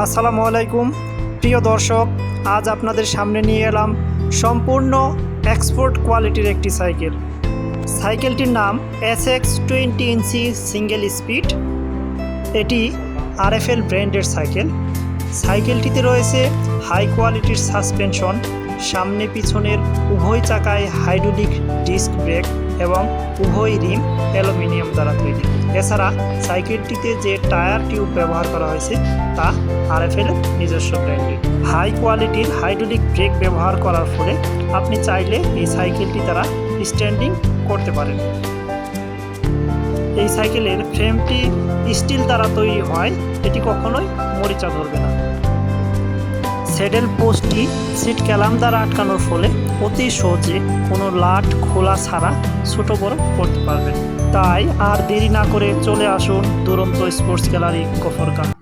আসসালামু আলাইকুম প্রিয় দর্শক, আজ আপনাদের সামনে নিয়ে এলাম সম্পূর্ণ এক্সপোর্ট কোয়ালিটির একটি সাইকেল। সাইকেলটির নাম SX 20 ইঞ্চি সিঙ্গেল স্পিড। এটি RFL ব্র্যান্ডের সাইকেল। সাইকেলটিতে রয়েছে হাই কোয়ালিটির সাসপেনশন, সামনে পিছনের উভয় চাকায় হাইড্রোলিক ডিস্ক ব্রেক এবং উভয় রিম অ্যালুমিনিয়াম দ্বারা তৈরি। এছাড়া সাইকেলটিতে যে টায়ার টিউব ব্যবহার করা হয়েছে তা RFL নিজস্ব ব্র্যান্ডের। হাই কোয়ালিটির হাইড্রোলিক ব্রেক ব্যবহার করার ফলে আপনি চাইলে এই সাইকেলটি দ্বারা স্ট্যান্ডিং করতে পারেন। এই সাইকেলের ফ্রেমটি স্টিল দ্বারা তৈরি হয়, এটি কখনোই মরিচা ধরবে না। স্যাডেল পোস্টটি সিট ক্যালাম দ্বারা আটকানোর ফলে অতি সহজে কোনো লাট খোলা ছাড়া ছোট বড় করতে পারবেন। তাই আর দেরি না করে চলে আসুন দুরন্ত স্পোর্টস গ্যালারি গফরগাঁও।